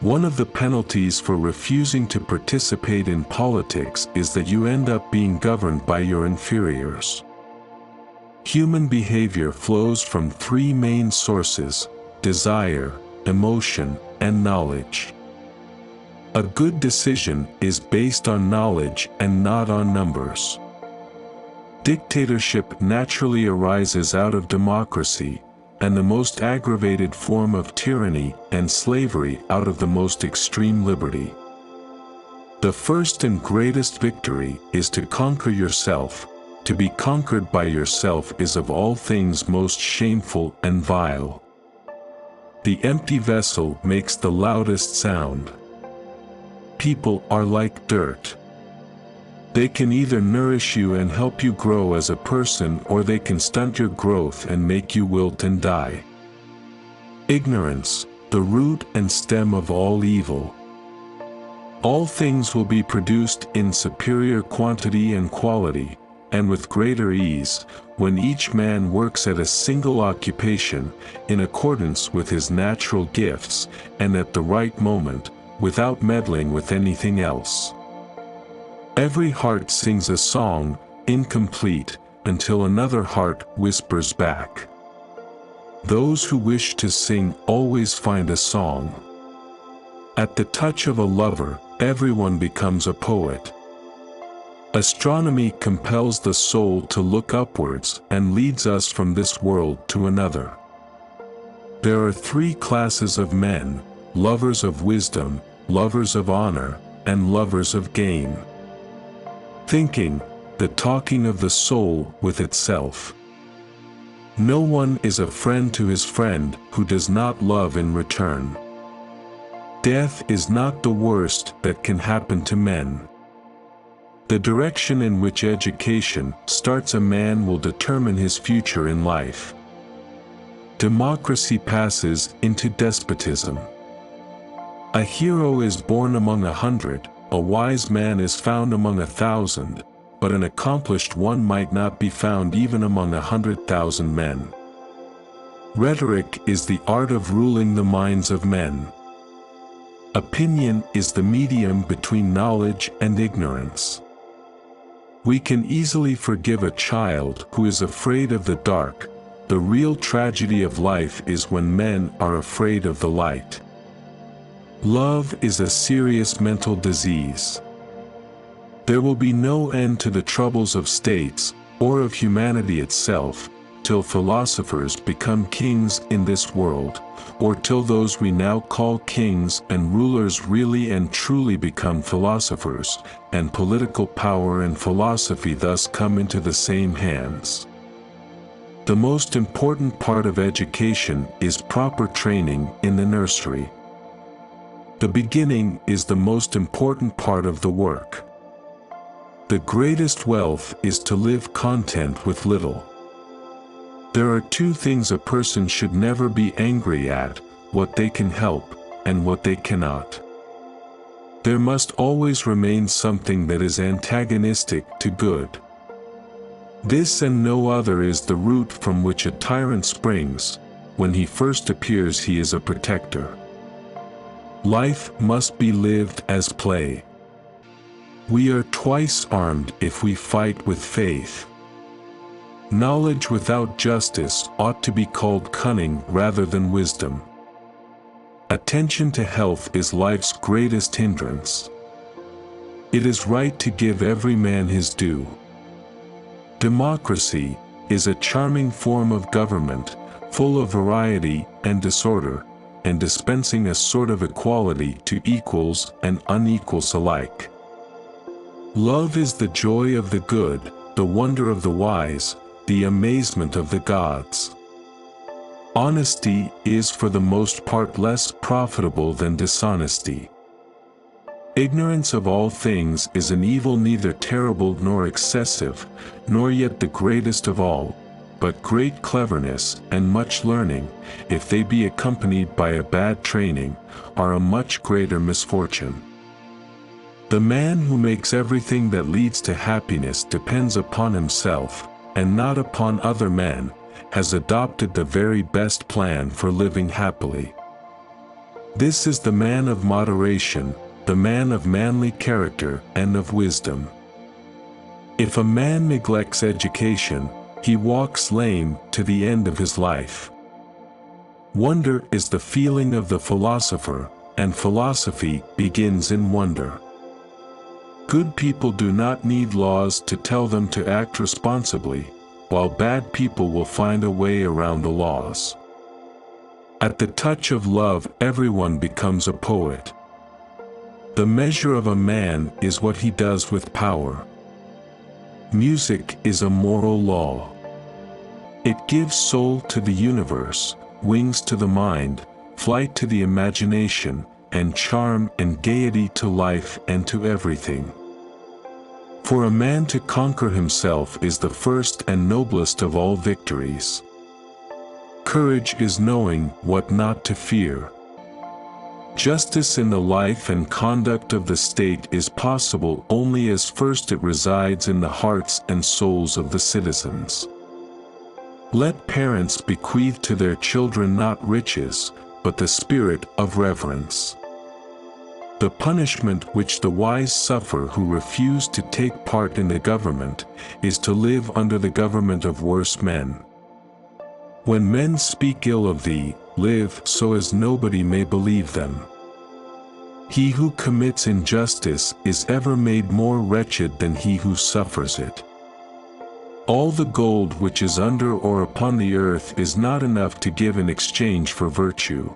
One of the penalties for refusing to participate in politics is that you end up being governed by your inferiors. Human behavior flows from three main sources: desire, emotion, and knowledge. A good decision is based on knowledge and not on numbers. Dictatorship naturally arises out of democracy, and the most aggravated form of tyranny and slavery out of the most extreme liberty. The first and greatest victory is to conquer yourself. To be conquered by yourself is of all things most shameful and vile. The empty vessel makes the loudest sound. People are like dirt. They can either nourish you and help you grow as a person, or they can stunt your growth and make you wilt and die. Ignorance, the root and stem of all evil. All things will be produced in superior quantity and quality, and with greater ease, when each man works at a single occupation, in accordance with his natural gifts, and at the right moment, without meddling with anything else. Every heart sings a song, incomplete, until another heart whispers back. Those who wish to sing always find a song. At the touch of a lover, everyone becomes a poet. Astronomy compels the soul to look upwards and leads us from this world to another. There are three classes of men: lovers of wisdom, lovers of honor, and lovers of gain. Thinking, the talking of the soul with itself. No one is a friend to his friend who does not love in return. Death is not the worst that can happen to men. The direction in which education starts a man will determine his future in life. Democracy passes into despotism. A hero is born among 100, a wise man is found among 1,000, but an accomplished one might not be found even among 100,000 men. Rhetoric is the art of ruling the minds of men. Opinion is the medium between knowledge and ignorance. We can easily forgive a child who is afraid of the dark. The real tragedy of life is when men are afraid of the light. Love is a serious mental disease. There will be no end to the troubles of states, or of humanity itself, till philosophers become kings in this world, or till those we now call kings and rulers really and truly become philosophers, and political power and philosophy thus come into the same hands. The most important part of education is proper training in the nursery. The beginning is the most important part of the work. The greatest wealth is to live content with little. There are two things a person should never be angry at: what they can help, and what they cannot. There must always remain something that is antagonistic to good. This and no other is the root from which a tyrant springs. When he first appears, he is a protector. Life must be lived as play. We are twice armed if we fight with faith. Knowledge without justice ought to be called cunning rather than wisdom. Attention to health is life's greatest hindrance. It is right to give every man his due. Democracy is a charming form of government, full of variety and disorder, and dispensing a sort of equality to equals and unequals alike. Love is the joy of the good, the wonder of the wise, the amazement of the gods. Honesty is for the most part less profitable than dishonesty. Ignorance of all things is an evil neither terrible nor excessive, nor yet the greatest of all, but great cleverness and much learning, if they be accompanied by a bad training, are a much greater misfortune. The man who makes everything that leads to happiness depends upon himself, and not upon other men, has adopted the very best plan for living happily. This is the man of moderation, the man of manly character and of wisdom. If a man neglects education, he walks lame to the end of his life. Wonder is the feeling of the philosopher, and philosophy begins in wonder. Good people do not need laws to tell them to act responsibly, while bad people will find a way around the laws. At the touch of love, everyone becomes a poet. The measure of a man is what he does with power. Music is a moral law. It gives soul to the universe, wings to the mind, flight to the imagination, and charm and gaiety to life and to everything. For a man to conquer himself is the first and noblest of all victories. Courage is knowing what not to fear. Justice in the life and conduct of the state is possible only as first it resides in the hearts and souls of the citizens. Let parents bequeath to their children not riches, but the spirit of reverence. The punishment which the wise suffer who refuse to take part in the government, is to live under the government of worse men. When men speak ill of thee, live so as nobody may believe them. He who commits injustice is ever made more wretched than he who suffers it. All the gold which is under or upon the earth is not enough to give in exchange for virtue.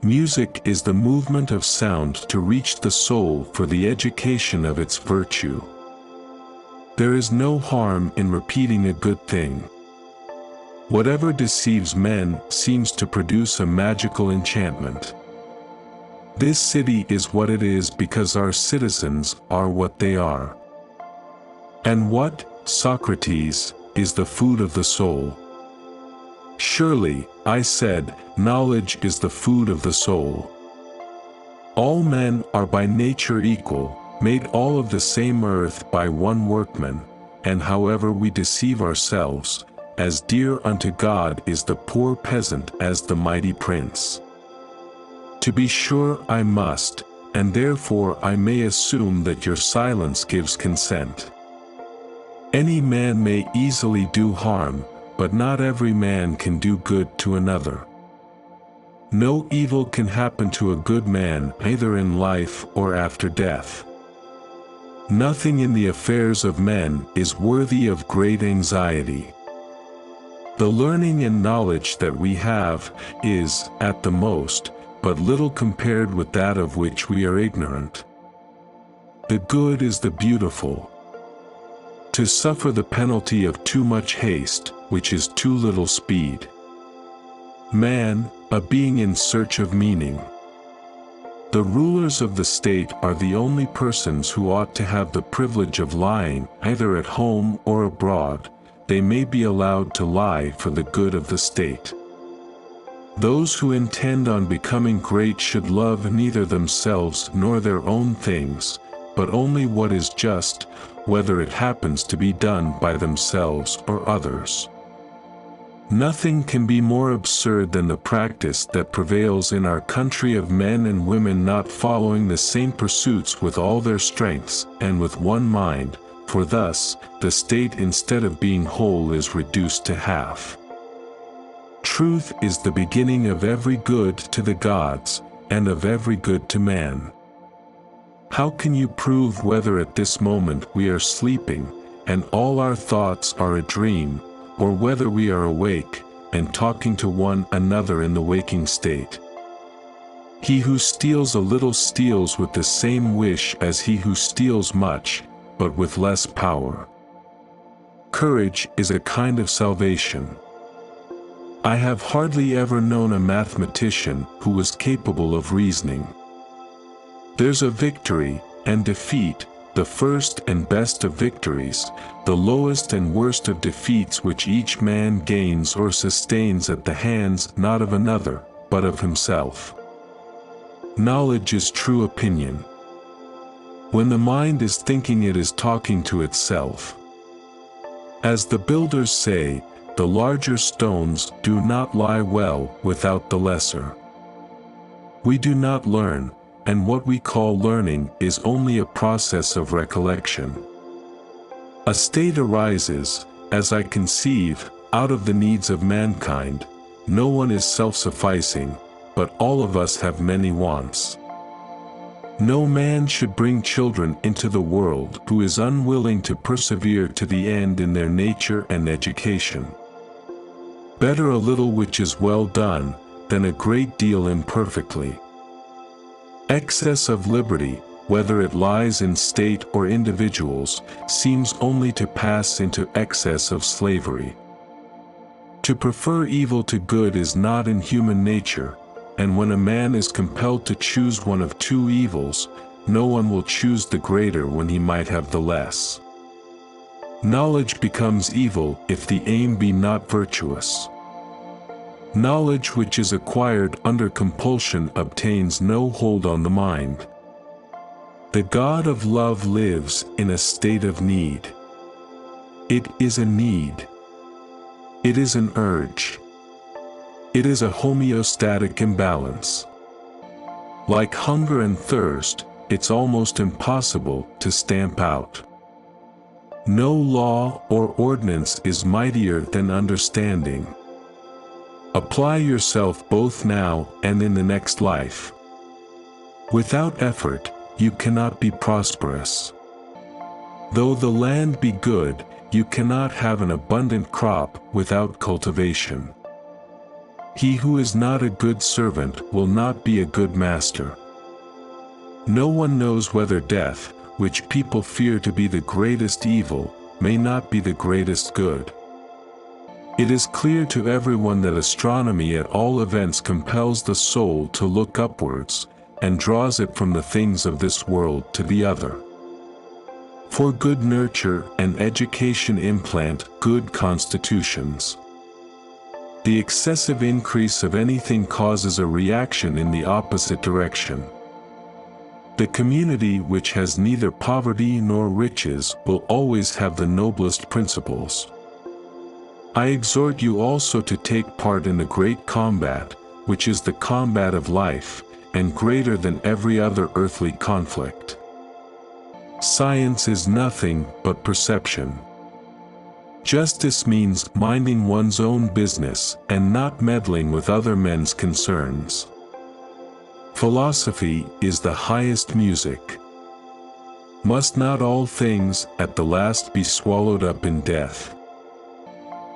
Music is the movement of sound to reach the soul for the education of its virtue. There is no harm in repeating a good thing. Whatever deceives men seems to produce a magical enchantment. This city is what it is because our citizens are what they are. And what, Socrates, is the food of the soul? Surely, I said, knowledge is the food of the soul. All men are by nature equal, made all of the same earth by one workman, and however we deceive ourselves, as dear unto God is the poor peasant as the mighty prince. To be sure I must, and therefore I may assume that your silence gives consent. Any man may easily do harm, but not every man can do good to another. No evil can happen to a good man either in life or after death. Nothing in the affairs of men is worthy of great anxiety. The learning and knowledge that we have is, at the most, but little compared with that of which we are ignorant. The good is the beautiful. To suffer the penalty of too much haste, which is too little speed. Man, a being in search of meaning. The rulers of the state are the only persons who ought to have the privilege of lying, either at home or abroad. They may be allowed to lie for the good of the state. Those who intend on becoming great should love neither themselves nor their own things, but only what is just, whether it happens to be done by themselves or others. Nothing can be more absurd than the practice that prevails in our country of men and women not following the same pursuits with all their strengths and with one mind, for thus, the state instead of being whole is reduced to half. Truth is the beginning of every good to the gods, and of every good to man. How can you prove whether at this moment we are sleeping, and all our thoughts are a dream, or whether we are awake, and talking to one another in the waking state? He who steals a little steals with the same wish as he who steals much, but with less power. Courage is a kind of salvation. I have hardly ever known a mathematician who was capable of reasoning. There's a victory and defeat, the first and best of victories, the lowest and worst of defeats which each man gains or sustains at the hands not of another, but of himself. Knowledge is true opinion. When the mind is thinking it is talking to itself. As the builders say, the larger stones do not lie well without the lesser. We do not learn, and what we call learning is only a process of recollection. A state arises, as I conceive, out of the needs of mankind. No one is self-sufficing, but all of us have many wants. No man should bring children into the world who is unwilling to persevere to the end in their nature and education. Better a little which is well done, than a great deal imperfectly. Excess of liberty, whether it lies in state or individuals, seems only to pass into excess of slavery. To prefer evil to good is not in human nature, and when a man is compelled to choose one of two evils, no one will choose the greater when he might have the less. Knowledge becomes evil if the aim be not virtuous. Knowledge which is acquired under compulsion obtains no hold on the mind. The God of love lives in a state of need. It is a need. It is an urge. It is a homeostatic imbalance. Like hunger and thirst, it's almost impossible to stamp out. No law or ordinance is mightier than understanding. Apply yourself both now and in the next life. Without effort, you cannot be prosperous. Though the land be good, you cannot have an abundant crop without cultivation. He who is not a good servant will not be a good master. No one knows whether death, which people fear to be the greatest evil, may not be the greatest good. It is clear to everyone that astronomy at all events compels the soul to look upwards, and draws it from the things of this world to the other. For good nurture and education implant good constitutions. The excessive increase of anything causes a reaction in the opposite direction. The community which has neither poverty nor riches will always have the noblest principles. I exhort you also to take part in the great combat, which is the combat of life, and greater than every other earthly conflict. Science is nothing but perception. Justice means minding one's own business and not meddling with other men's concerns. Philosophy is the highest music. Must not all things at the last be swallowed up in death?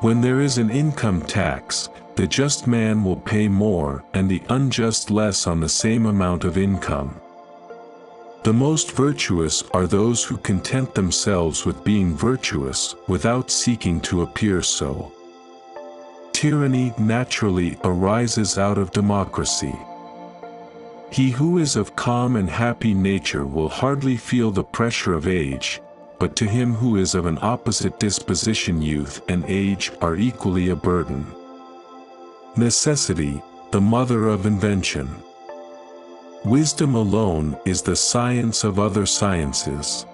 When there is an income tax, the just man will pay more and the unjust less on the same amount of income. The most virtuous are those who content themselves with being virtuous without seeking to appear so. Tyranny naturally arises out of democracy. He who is of calm and happy nature will hardly feel the pressure of age, but to him who is of an opposite disposition youth and age are equally a burden. Necessity, the mother of invention. Wisdom alone is the science of other sciences.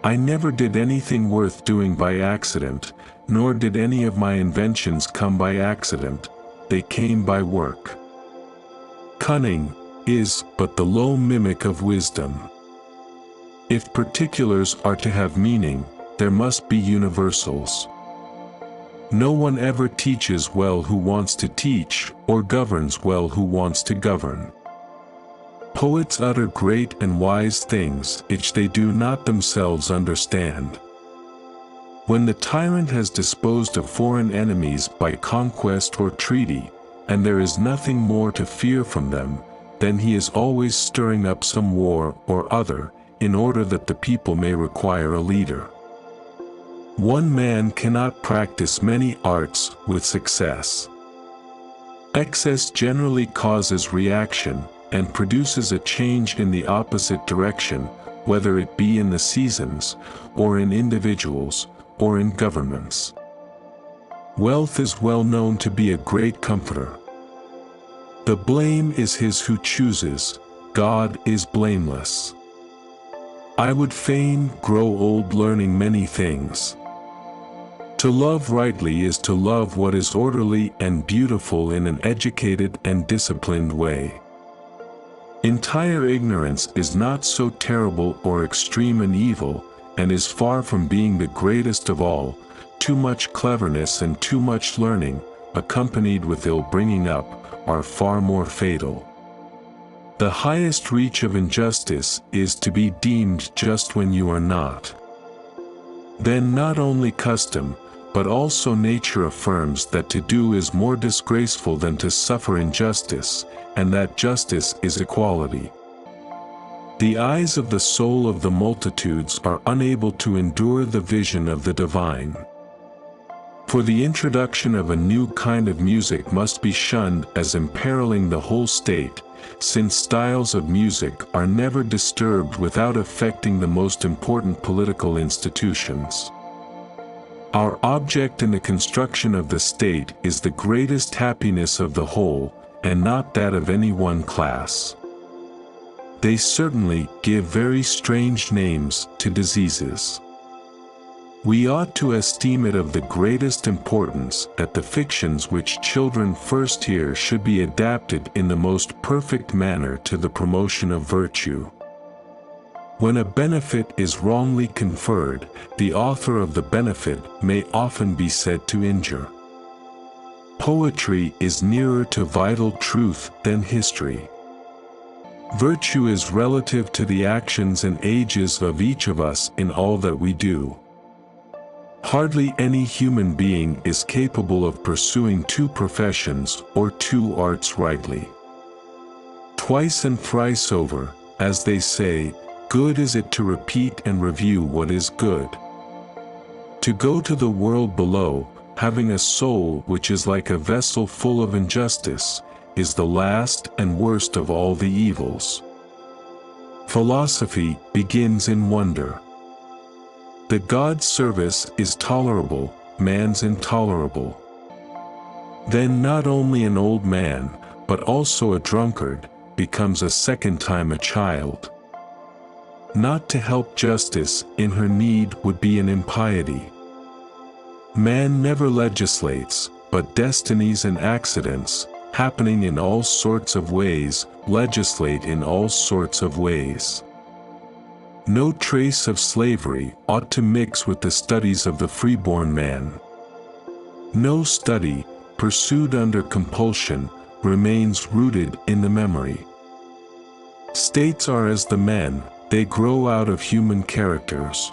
I never did anything worth doing by accident, nor did any of my inventions come by accident, they came by work. Cunning is but the low mimic of wisdom. If particulars are to have meaning, there must be universals. No one ever teaches well who wants to teach, or governs well who wants to govern. Poets utter great and wise things which they do not themselves understand. When the tyrant has disposed of foreign enemies by conquest or treaty, and there is nothing more to fear from them, then he is always stirring up some war or other, in order that the people may require a leader. One man cannot practice many arts with success. Excess generally causes reaction, and produces a change in the opposite direction, whether it be in the seasons, or in individuals, or in governments. Wealth is well known to be a great comforter. The blame is his who chooses, God is blameless. I would fain grow old learning many things. To love rightly is to love what is orderly and beautiful in an educated and disciplined way. Entire ignorance is not so terrible or extreme an evil, and is far from being the greatest of all. Too much cleverness and too much learning, accompanied with ill bringing up, are far more fatal. The highest reach of injustice is to be deemed just when you are not. Then not only custom, but also nature affirms that to do is more disgraceful than to suffer injustice, and that justice is equality. The eyes of the soul of the multitudes are unable to endure the vision of the divine. For the introduction of a new kind of music must be shunned as imperiling the whole state, since styles of music are never disturbed without affecting the most important political institutions. Our object in the construction of the state is the greatest happiness of the whole, and not that of any one class. They certainly give very strange names to diseases. We ought to esteem it of the greatest importance that the fictions which children first hear should be adapted in the most perfect manner to the promotion of virtue. When a benefit is wrongly conferred, the author of the benefit may often be said to injure. Poetry is nearer to vital truth than history. Virtue is relative to the actions and ages of each of us in all that we do. Hardly any human being is capable of pursuing two professions or two arts rightly. Twice and thrice over, as they say, good is it to repeat and review what is good. To go to the world below, having a soul which is like a vessel full of injustice, is the last and worst of all the evils. Philosophy begins in wonder. The God's service is tolerable, man's intolerable. Then not only an old man, but also a drunkard, becomes a second time a child. Not to help justice in her need would be an impiety. Man never legislates, but destinies and accidents, happening in all sorts of ways, legislate in all sorts of ways. No trace of slavery ought to mix with the studies of the freeborn man. No study, pursued under compulsion, remains rooted in the memory. States are as the men, they grow out of human characters.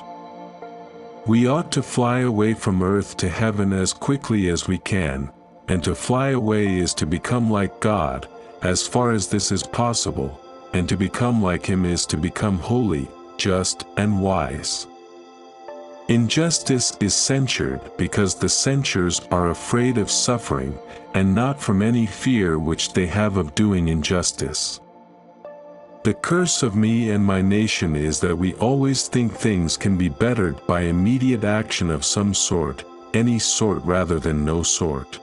We ought to fly away from earth to heaven as quickly as we can, and to fly away is to become like God, as far as this is possible, and to become like Him is to become holy, just, and wise. Injustice is censured because the censures are afraid of suffering, and not from any fear which they have of doing injustice. The curse of me and my nation is that we always think things can be bettered by immediate action of some sort, any sort rather than no sort.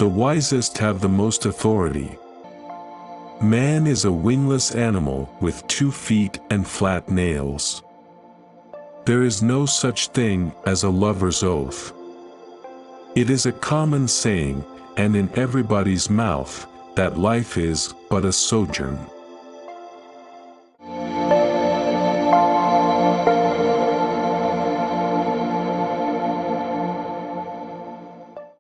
The wisest have the most authority. Man is a wingless animal with 2 feet and flat nails. There is no such thing as a lover's oath. It is a common saying, and in everybody's mouth, that life is but a sojourn.